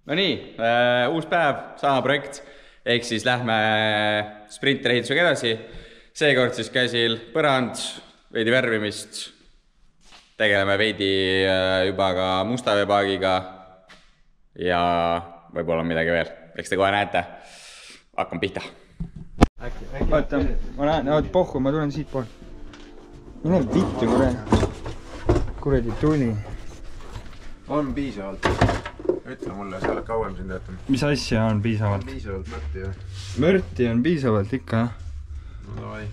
No nii, uus päev, sama projekt, ehk siis lähme sprinteri ehitusega edasi. Seekord siis käsil põrand, veidi värvimist, tegeleme veidi juba ka musta veepaagiga ja võib-olla midagi veel. Eks te kohe näete. Hakkam pihta. Oota, ma näen, pohhu, ma tulen siit pool. Mine vittu, kuradi tuli. On piisavalt. Ütle mulle, sa oled kauem siin töötanud. Mis asja on piisavalt? On piisavalt mörti või? Mörti on piisavalt ikka, jah. No davai.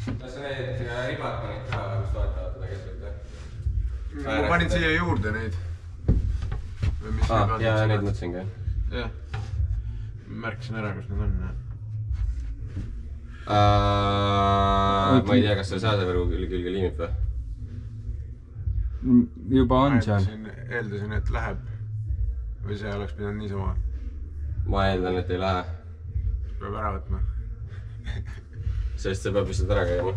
Kas need ribad panid ka, kus toetavad teda keskelt? Ma panin siia juurde neid. Ja neid mõtlesin ka. Jah. Märkisin ära, kus need on. Ma ei tea, kas seal saasevõrgu külge liimib või? Juba on seal. Eeldasin, et läheb. Või see oleks pidanud niisama. Ma eeldan, et ei lähe. Peab ära võtma. Sest see peab lihtsalt ära käima.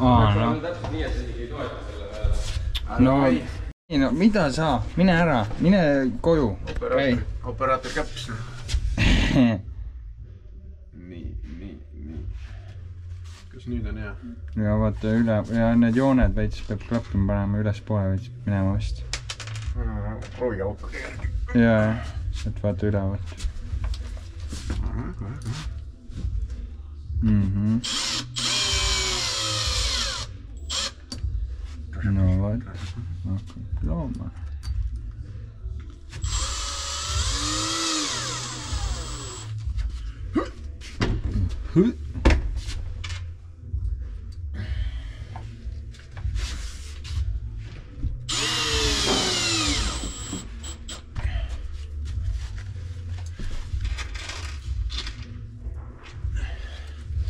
No. Täpselt nii, et see ei toeta selle peale. No, mida sa? Mine ära, mine koju. Operaator käps. Nii. Kas nüüd on hea? Ja vaata üle, ja need jooned veits peab klappima panema üles poole veits minema vist. Prooviga auto tegelikult. Ja, et vaata üle vaata. No vaata, hakkab looma.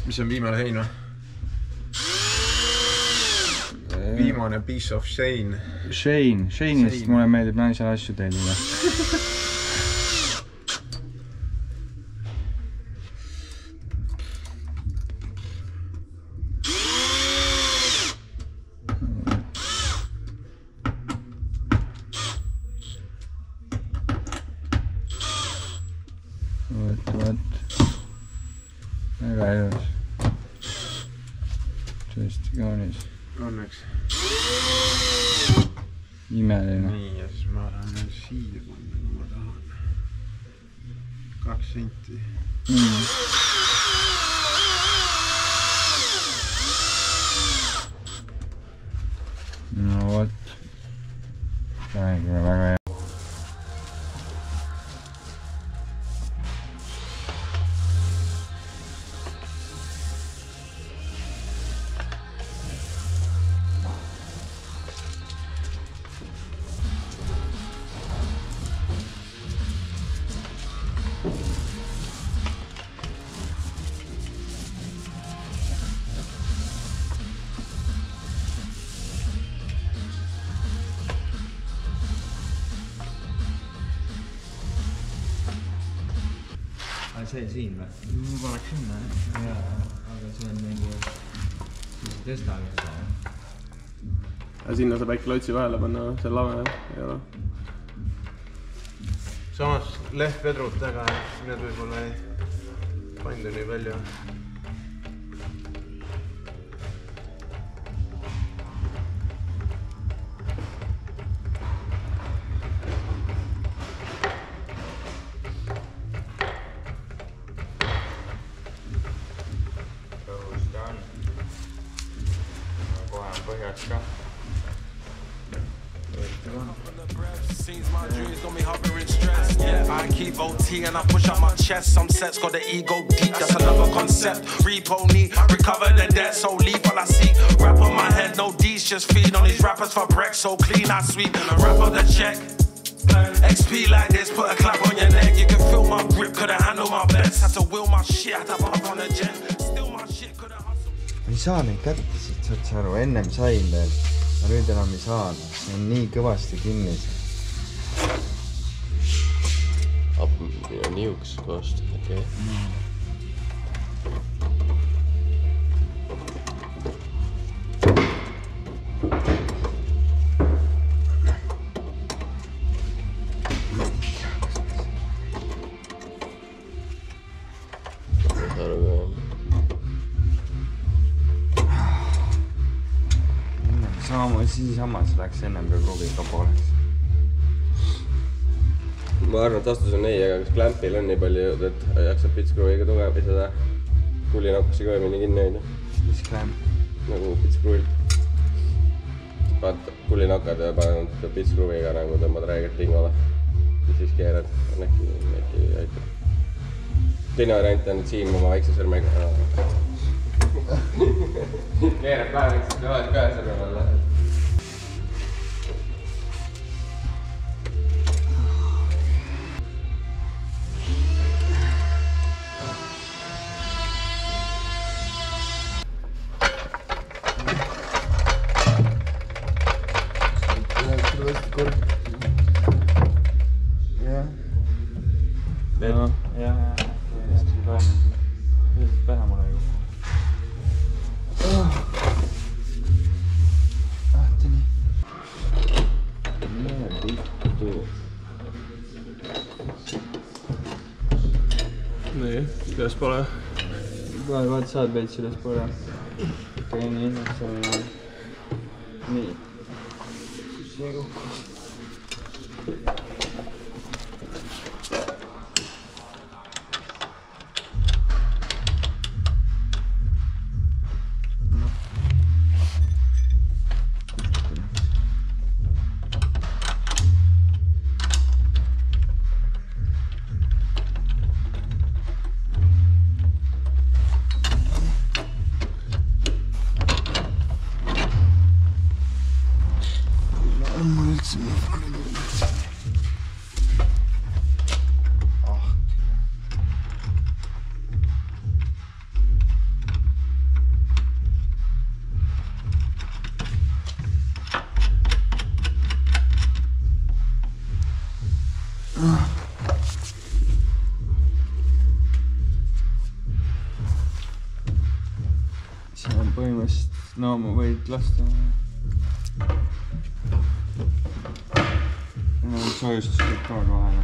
Mis on viimane sein või? Viimane piece of Shane. Shane'ist mulle meeldib naisele asju tellida. Võt. Väga elus. Tõesti kaunis. Õnneks. Imeline. Nii, ja siis ma tahan siia panna, kui ma tahan. 2 senti. No vot. Praegu väga hea. See siin või? Ma paneks sinna, Jaa, aga see on mingi tõstaga. Ja sinna saab äkki lotsi vahele panna see lave, ei ole. Samas lehtvedrud taga, need võib-olla ei pandu nii palju. I keep OT and I push up my chest. Some sets got the ego deep, that's another concept. Repo need, recover the debt, so leave what I see. Rap on my head, no D's, just feed on these rappers for break. So clean, I sweep, rap on the check. XP like this, put a clap on your neck. You can feel my grip, couldn't handle my best. Had to will my shit, had to bump on the gen. Still my shit, couldn't hustle. Ei saa neid kätte siit, saad sa aru, ennem sain veel. Ja nüüd enam ei saa, see on nii kõvasti kinni. Niuks koostöö, okei. siinsamas läks ennem kui kruviga pooleks. Ma arvan, et vastus on ei, aga kas Clampil on nii palju jõud, et jaksab pitskruviga tugev seda kulinokkusi kõvemini kinni hoida? Mis Clamp? Nagu pitskruil. Vaata, kulinokad ja paned pitskruviga nagu tõmbad räigelt pingole ja siis keerad, äkki aitab. Teine variant on, et Siim oma väikse sõrmega keerab kahe sõrme alla. Nii, üles pole. Vaat saad veits üles pole. Okei, nii. Nii. Kus see kukkus? See on põhimõtteliselt naamu võid lasta. Soojustuslik ka vahele.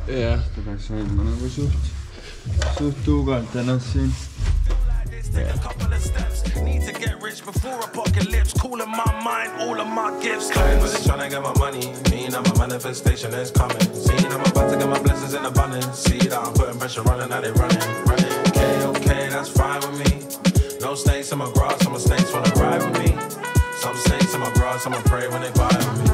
Jah. Ta peaks hoidma nagu suht tuugalt ennast siin. Take a couple of steps. Need to get rich before apocalypse. Cooling my mind, all of my gifts. Everybody's trying to get my money. Mean that my manifestation is coming. Seeing I'm about to get my blessings in abundance. See that I'm putting pressure on and now they running. Okay, that's fine with me. No snakes in my grass, some snakes wanna ride with me. Some snakes in my grass, I'ma pray when they vibe with me.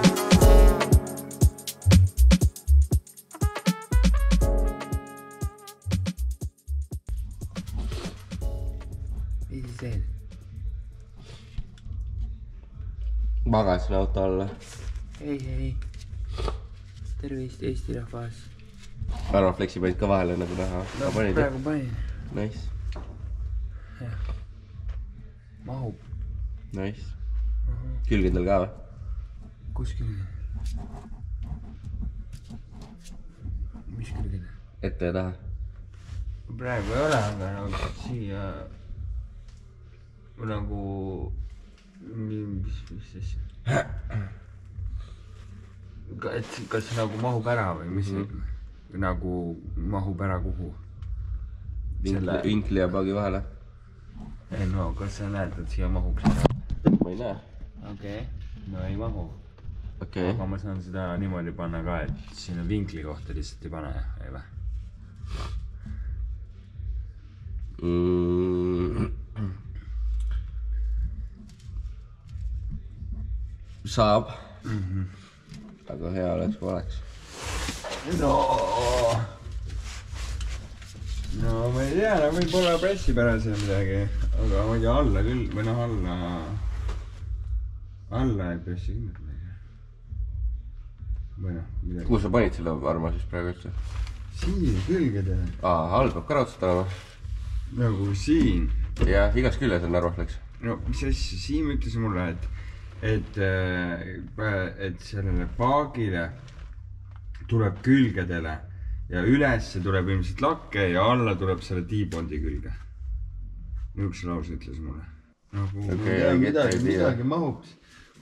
Mis teed? Magasin auto alla. Ei. Tervist Eesti rahvas. Arva Flexi panid ka vahele nagu näha. No, praegu panin. Nice. Jah. Mahub. Nice. Külgedel ka või? Kus külgedel? Mis külgedel? Ette ja taha. Praegu ei ole, aga nagu siia nagu mis asja? Kas nagu mahub ära või mis nagu mahub ära kuhu? Vinkli ja paagi vahele. Ei no, kas sa näed, et siia mahub seda? Ma ei näe. Okei, no ei mahu. Aga ma saan seda niimoodi panna ka, et sinna vinkli kohta lihtsalt ei pane, ei või? Saab. Aga hea oleks, kui oleks. No ma ei tea, võib-olla pressipärase midagi, aga ma ei tea alla küll, või noh alla ei pressi kindlalt midagi. Või noh, midagi. Kuhu sa panid selle arma siis praegu üldse? Siin külgedele. All peab ka raudselt olema. Nagu siin. Ja igas küljes on arvas läks. No mis asja, Siim ütles mulle, et sellele paagile tuleb külgedele ja ülesse tuleb ilmselt lakke ja alla tuleb selle T-bondi külge. Niisuguse lause ütles mulle. Nagu midagi mahub.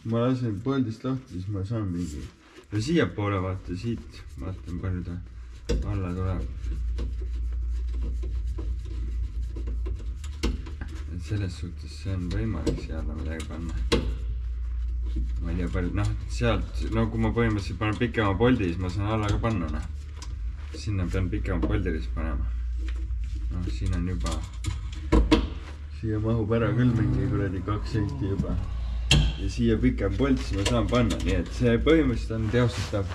Kui ma lasen põldist lahti, siis ma saan mingi. Ja siia poole vaata siit, vaatan palju ta alla tuleb. Et selles suhtes see on võimalik siia alla midagi panna. ma ei tea palju, noh sealt, no kui ma põhimõtteliselt panen pikema poldi, siis ma saan alla ka panna, noh. Sinna pean pikema poldi siis panema. Noh, siin on juba, siia mahub ära küll mingi kuradi 2 senti juba. Ja siia pikem polt, siis ma saan panna, nii et see põhimõtteliselt on teostatav.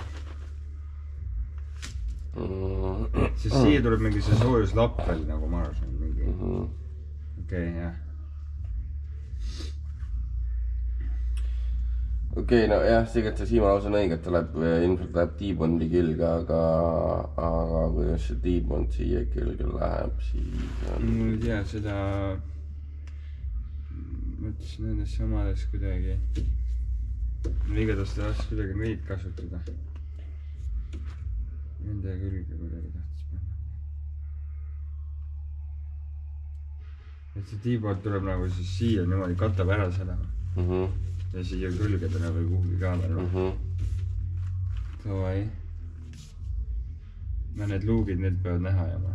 Sest siia tuleb mingi see soojuslapp veel, nagu ma arvasin, mingi. Okei, jah. Okei, no jah, tegelikult see Siima laus on õige, et ilmselt läheb T-bondi külge, aga kuidas see T-bond siia külge läheb, siis on... Mul ei tea, seda mõtlesin nendes samades kuidagi. Mul igatahes tahaks kuidagi neid kasutada. Nende külge kuidagi tahtis panna. Et see T-bond tuleb nagu siis siia niimoodi katab ära seda. Ja siia külgedele või kuhugi ka veel. Tavai. No need luugid, need peavad näha jama.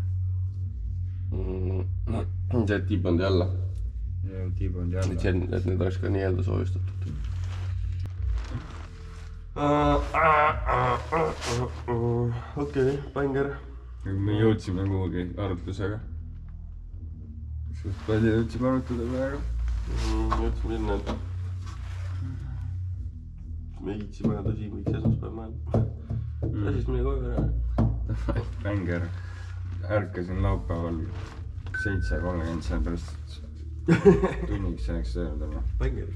See T-bondi alla. Ja T-bondi alla. Et need oleks ka nii-öelda soojustatud. Okei, banger. Me jõudsime kuhugi arutlusega. Suht palju jõudsime arutada praegu. Jõudsime sinna, et me kiitsime väga tõsi, miks esmaspäev maailma. Asist mine koju ära. Banger. Ärkasin laupäeval 7:30 sellepärast tunniks selleks öelda. Banger.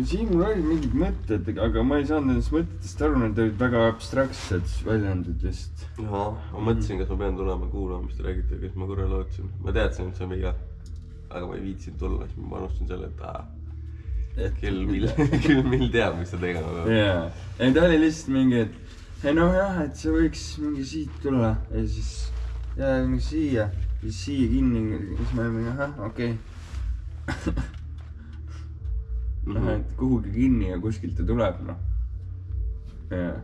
Siin mul olid mingid mõtted, aga ma ei saanud nendest mõtetest aru, need olid väga abstraktsed väljendid lihtsalt. Jaa, ma mõtlesin, kas ma pean tulema kuulama, mis te räägite, kes ma korra lootsin. Ma teadsin, et see on viga, aga ma ei viitsin tulla, siis ma panustasin selle, et küll mill teab, mis ta tegema peab. Jaa, ei ta oli lihtsalt mingi, et noh jah, et see võiks mingi siit tulla ja siis jää mingi siia, siis siia kinni, siis ma mingi, okei. Noh, et kuhugi kinni ja kuskilt ta tuleb, noh. Jaa.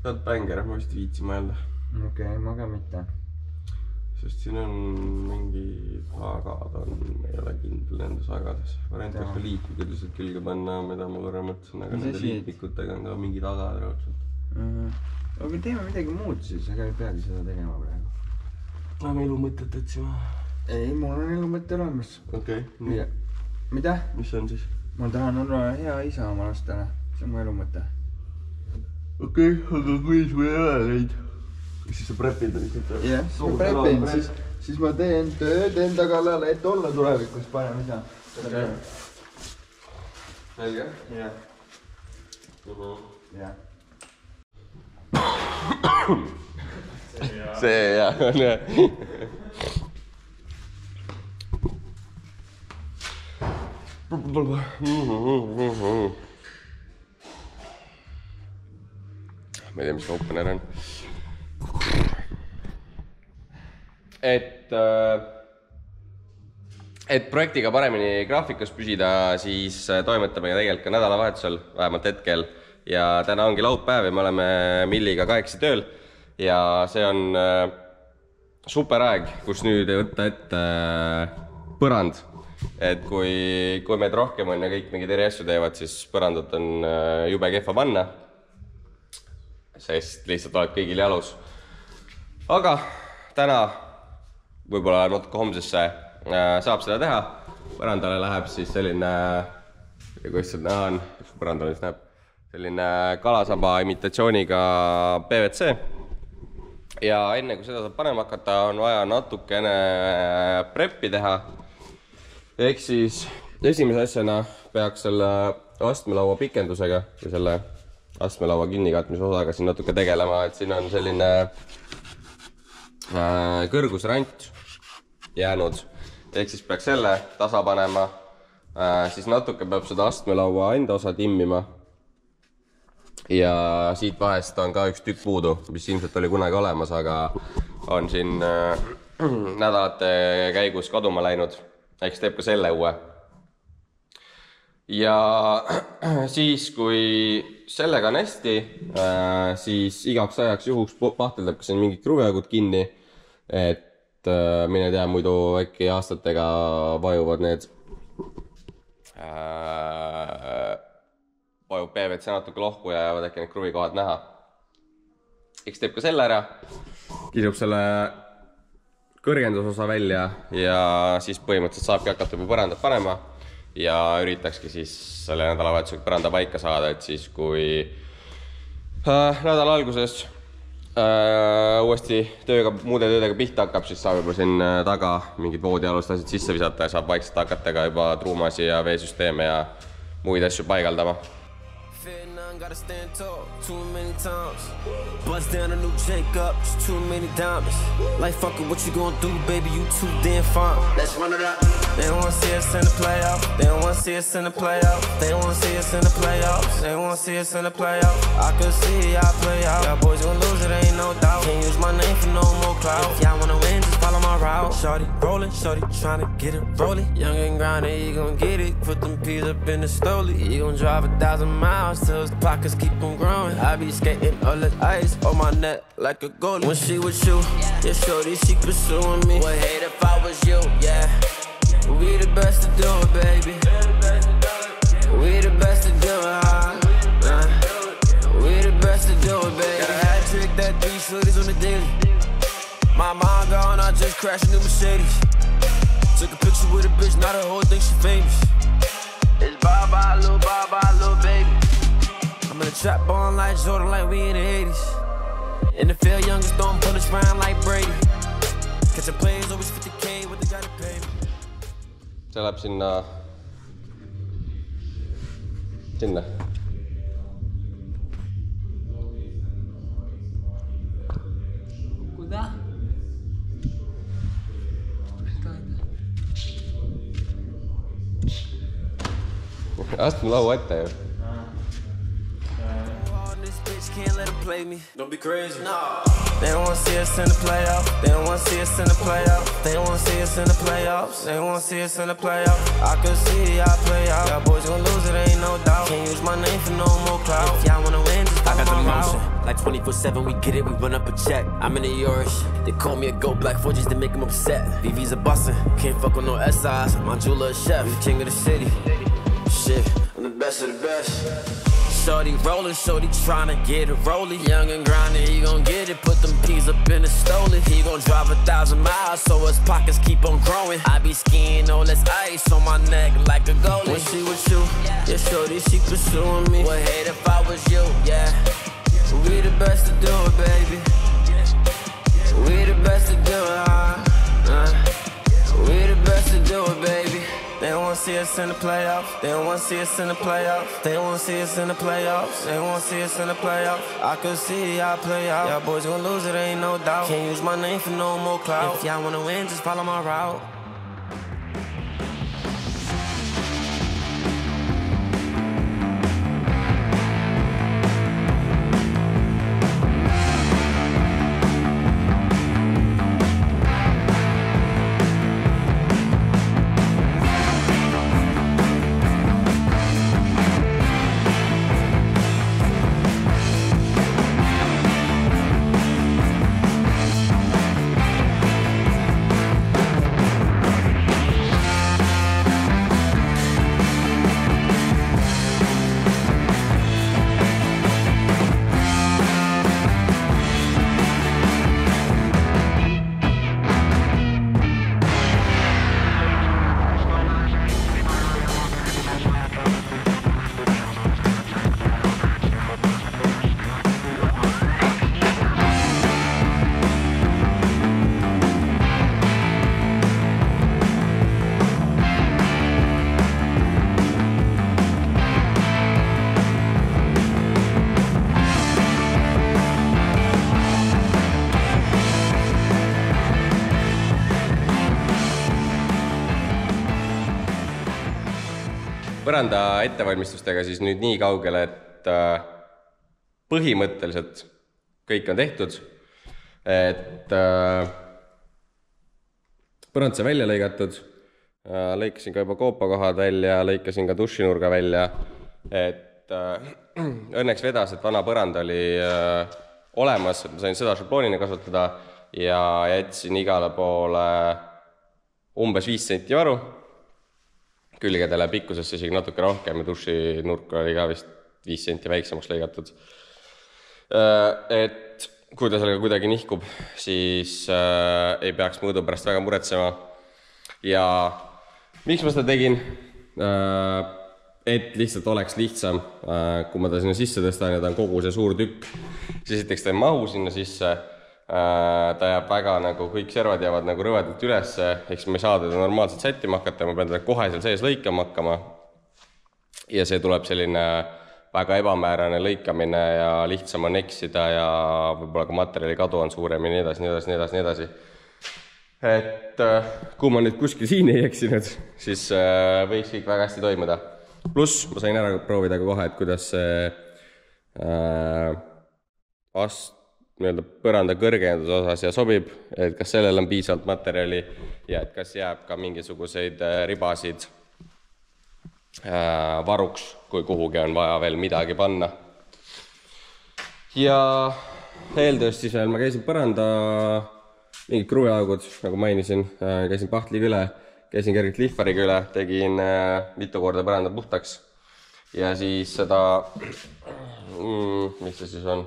Saad banger, ma vist viitsin mõelda. Okei, ma ka mitte. Sest siin on mingi sagad on, ei ole kindel nendes sagades. Variant oleks ka liipmikud lihtsalt külge panna, mida ma korra mõtlesin, aga nende liipmikutega on ka mingi tagad raudselt. Aga teeme midagi muud siis, aga ei peagi seda tegema praegu. Me elu mõtet otsima. Ei, mul on elu mõte olemas. Okei. Mida? Mis see on siis? Ma tahan olla hea isa oma lastele. See on mu elu mõte. Okei, aga kui sul ei ole neid? Siis sa prepid lihtsalt? Jah, siis ma prepin, siis ma teen tööd enda kallal, et olla tulevikus parem isa. Okei. Selge? Jah. Jah. See jah, on jah. Ma ei tea, mis opener on. Et projektiga paremini graafikus püsida, siis toimetame tegelikult ka nädalavahetusel, vähemalt hetkel. Ja täna ongi laupäev ja me oleme Milliga 8 tööl. Ja see on super aeg, kus nüüd võtta ette põrand. Et kui meid rohkem on ja kõik mingid eri asju teevad, siis põrandat on jube kehva panna. Sest lihtsalt oled kõigil jalus. Aga täna, võib-olla natuke homsesse, saab seda teha. Põrandale läheb siis selline, kuidas seda näha on, põrandale siis näeb, selline kalasaba imitatsiooniga PVC. Ja enne kui seda saab panema hakata, on vaja natukene preppi teha. Ehk siis esimese asjana peaks selle astmelaua pikendusega ja selle astmelaua kinnikatmise osaga siin natuke tegelema, et siin on selline kõrgusrant jäänud. Ehk siis peaks selle tasa panema, siis natuke peab seda astmelaua enda osa timmima. Ja siit vahest on ka üks tükk puudu, mis ilmselt oli kunagi olemas, aga on siin nädalate käigus kaduma läinud. Eks teeb ka selle uue. Ja siis, kui sellega on hästi, siis igaks ajaks juhuks pahteldab ka siin mingid kruviaugud kinni, et mine tea, muidu äkki aastatega vajuvad need vajub PVC natuke lohku ja jäävad äkki need kruvikohad näha. Eks teeb ka selle ära, kisub selle kõrgendusosa välja ja siis põhimõtteliselt saabki hakata juba põrandat panema ja üritakski siis selle nädalavahetusega põranda paika saada, et siis kui nädala alguses uuesti muude töödega pihta hakkab, siis saab juba siin taga mingid voodialust asjad sisse visata ja saab vaikselt hakata ka juba truumasi ja veesüsteeme ja muid asju paigaldama. Gotta stand tall too many times. Bust down a new Jacob, just too many diamonds. Like fucking what you gonna do, baby, you too damn fine. Let's run it up. They don't wanna see us in the playoffs. They don't wanna see us in the playoffs. They don't wanna see us in the playoffs. They don't wanna see us in the playoffs. I could see y'all play out. Y'all boys gonna lose, it ain't no doubt. Can't use my name for no more clout. If y'all wanna win, just follow my route. Shorty rolling, shorty tryna get it rolling. Young and grinding, he gon' get it. Put them peas up in the stoley. He gon' drive 1,000 miles till his pockets keep on growing. I be skating all the ice on my neck like a goalie. When she with you, yeah, shorty, she pursuing me. Would hate if I was you, yeah. We the best to do it, baby. We the best to do it, We the best to do it, baby. Got a hat trick, that 3 shorties on the daily. My mind gone, I just crashed a new Mercedes. Took a picture with a bitch, now the whole thing she famous. It's bye-bye, little baby. I'm in the trap ballin' like Jordan, like we in the 80s. In the field, youngest throwing bullets round like Brady. Catching plays, always 50K, what they gotta pay me. See läheb sinna. Kuda? Astme laua ette ju. Can't let them play me. Don't be crazy. No. They don't wanna see us in the playoffs. They don't wanna see us in the playoffs. They don't wanna see us in the playoffs. They don't wanna see us in the playoffs. I could see y'all play out. Y'all boys gonna lose, it ain't no doubt. Can't use my name for no more clout. If y'all wanna win, just I got the motion. Like 24/7, we get it, we run up a check. I'm in the Yorish. They call me a goat, black 4 just to make them upset. VV's a bustin', can't fuck with no SIs. My jeweler a chef, king of the city. Shit, I'm the best of the best. Shorty rollin', shorty tryna get it rollin'. Young and grindin', he gon' get it. Put them peas up in the stoley. He gon' drive 1,000 miles, so his pockets keep on growing. I be skiing all this ice on my neck like a goalie. When she with you, yeah, shorty, she pursuing me. Would hate if I was you, yeah. We the best to do it, baby. We the best to do it, We the best to do it, baby. They don't wanna see us in the playoffs. They don't wanna see us in the playoffs. They don't wanna see us in the playoffs. They don't wanna see us in the playoffs. I could see y'all play out. Y'all boys gonna lose, it ain't no doubt. Can't use my name for no more clout. If y'all wanna win, just follow my route. Põranda ettevalmistustega siis nüüd nii kaugele, et põhimõtteliselt kõik on tehtud. Et põrand sai välja lõigatud, lõikasin ka juba koopakohad välja, lõikasin ka dušinurga välja. Et õnneks vedas, et vana põrand oli olemas, et ma sain seda šabloonina kasutada. ja jätsin igale poole umbes 5 senti varu. Külgedele pikkusesse isegi natuke rohkem ja duši nurk oli ka vist 5 senti väiksemaks lõigatud. Et kui ta sellega kuidagi nihkub, siis ei peaks mõõdu pärast väga muretsema. Ja miks ma seda tegin? Et lihtsalt oleks lihtsam, kui ma ta sinna sisse tõstan ja ta on kogu see suur tükk, siis esiteks ta ei mahu sinna sisse, ta jääb väga nagu, kõik servad jäävad nagu rõvedalt ülesse, eks ma ei saa teda normaalselt sättima hakata, ma pean teda kohe seal sees lõikama hakkama ja see tuleb selline väga ebamäärane lõikamine ja lihtsam on eksida ja võib-olla ka materjali kadu on suurem ja nii edasi. Et kui ma nüüd kuskil siin ei eksinud, siis võiks kõik väga hästi toimuda. Pluss ma sain ära proovida ka kohe, et kuidas see põranda kõrgenduse osas ja sobib, et kas sellel on piisavalt materjali ja et kas jääb ka mingisuguseid ribasid varuks, kui kuhugi on vaja veel midagi panna. Ja eeltööst siis veel ma käisin põranda mingid kruviaugud, nagu mainisin, käisin pahtliga üle, käisin kergelt lihvariga üle, tegin mitu korda põranda puhtaks ja siis seda, mis see siis on,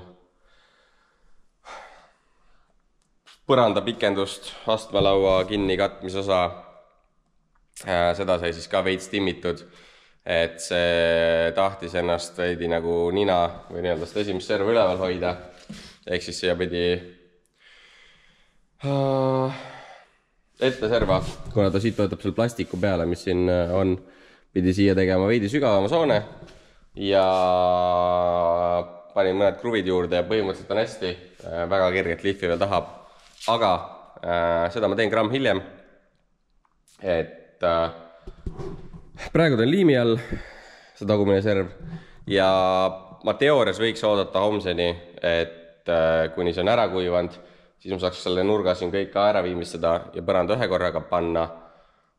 põranda pikendust, astmelaua kinni katmisosa, seda sai siis ka veits timmitud, et see tahtis ennast veidi nagu nina või nii-öelda seda esimest serva üleval hoida, ehk siis siia pidi ette serva, kuna ta siit võtab selle plastiku peale, mis siin on, pidi siia tegema veidi sügavama soone ja panin mõned kruvid juurde ja põhimõtteliselt on hästi, väga kergelt lihvi veel tahab, aga seda ma teen gramm hiljem, et praegu ta on liimi all, see tagumine serv ja ma teoorias võiks oodata homseni, et kuni see on ära kuivanud, siis ma saaks selle nurga siin kõik ka ära viimistada ja põranda ühe korraga panna.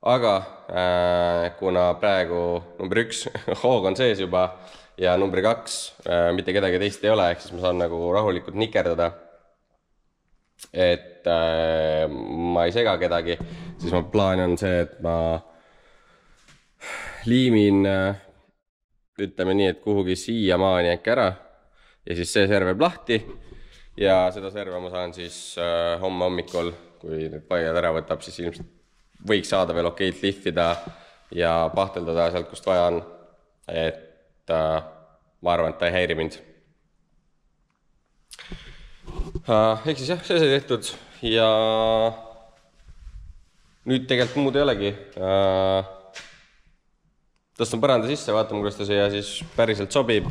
Aga kuna praegu number 1 hoog on sees juba ja number 2 mitte kedagi teist ei ole, ehk siis ma saan nagu rahulikult nikerdada, et ma ei sega kedagi, siis ma plaan on see, et ma liimin, ütleme nii, et kuhugi siia maani äkki ära ja siis see serv jääb lahti. Ja seda serva ma saan siis homme hommikul, kui need paigad ära võtab, siis ilmselt võiks saada veel okeilt lihvida ja pahteldada sealt, kust vaja on. Et ma arvan, et ta ei häiri mind. Ehk siis jah, see sai tehtud ja nüüd tegelikult muud ei olegi. Tõstan põranda sisse, vaatame, kuidas ta siia siis päriselt sobib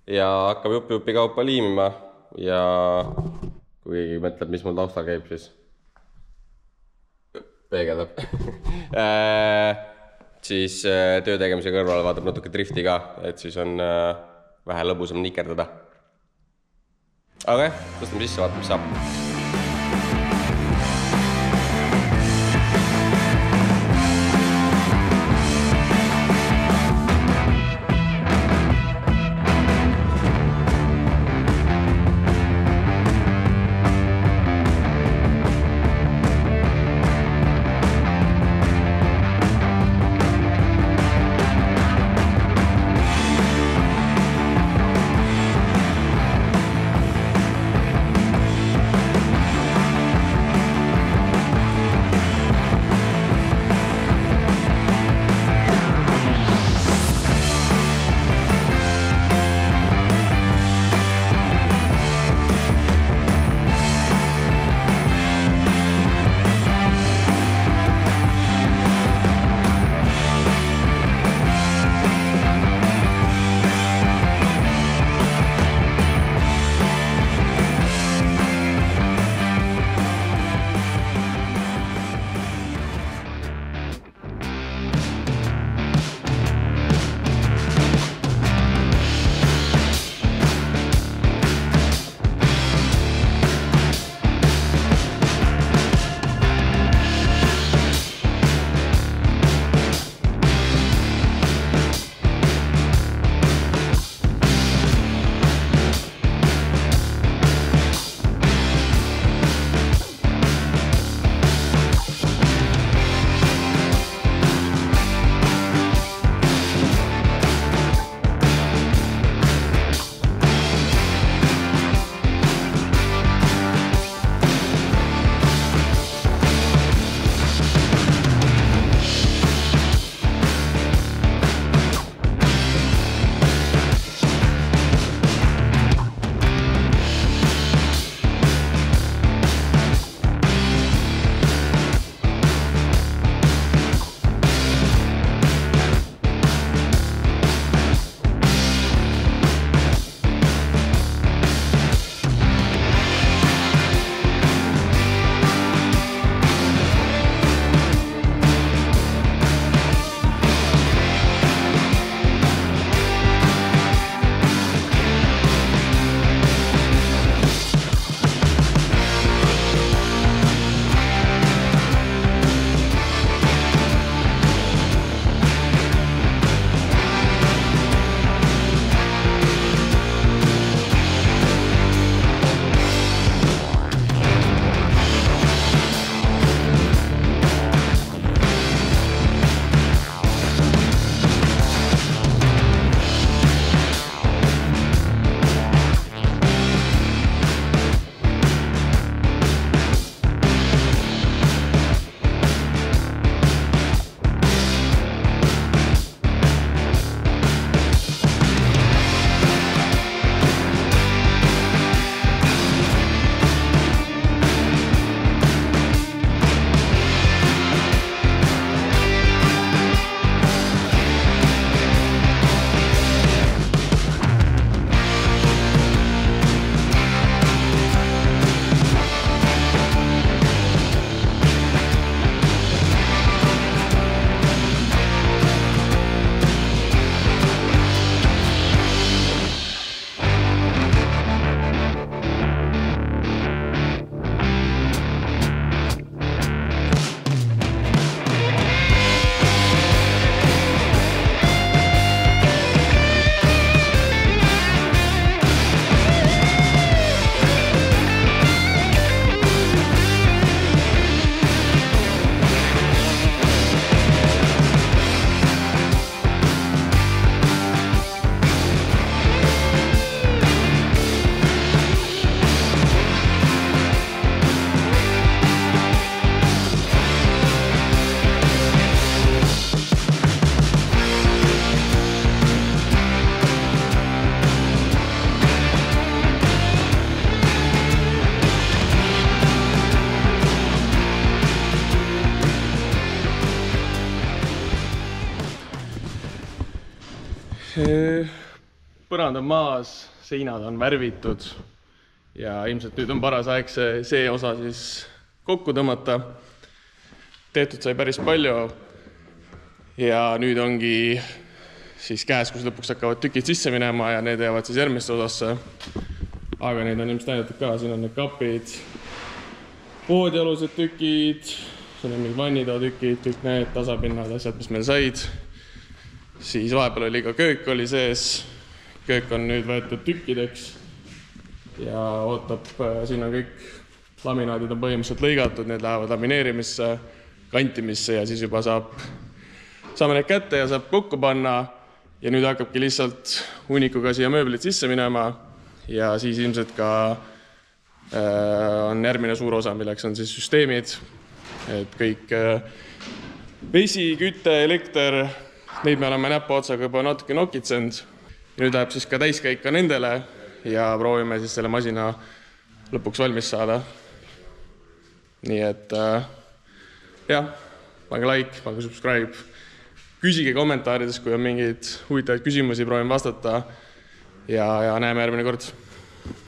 ja hakkab jupi kaupa liimima. Ja kui keegi mõtleb, mis mul taustal käib, siis peegeldab. Siis töö tegemise kõrval vaatab natuke drifti ka, et siis on vähe lõbusam nikerdada. Aga tõstame sisse, vaatame, mis saab. Põrand on maas, seinad on värvitud ja ilmselt nüüd on paras aeg see osa siis kokku tõmmata. Tehtud sai päris palju ja nüüd ongi siis käes, kus lõpuks hakkavad tükid sisse minema ja need jäävad siis järgmisse osasse. Aga neid on ilmselt näidatud ka, siin on need kapid, voodialused tükid, siin on mingid vannitoa tükid, kõik need tasapinnad, asjad, mis meil said. Siis vahepeal oli ka köök oli sees, köök on nüüd võetud tükkideks ja ootab, siin on kõik laminaadid on põhimõtteliselt lõigatud, need lähevad lamineerimisse, kantimisse ja siis juba saame need kätte ja saab kokku panna ja nüüd hakkabki lihtsalt hunnikuga siia mööblit sisse minema ja siis ilmselt ka on järgmine suur osa, milleks on siis süsteemid, et kõik vesi, küte, elekter, neid me oleme näppa otsaga juba natuke nokitsenud ja nüüd läheb siis ka täiskäik ka nendele ja proovime siis selle masina lõpuks valmis saada. Nii et jah, pange like, pange subscribe, küsige kommentaarides, kui on mingeid huvitavaid küsimusi, proovin vastata ja näeme järgmine kord.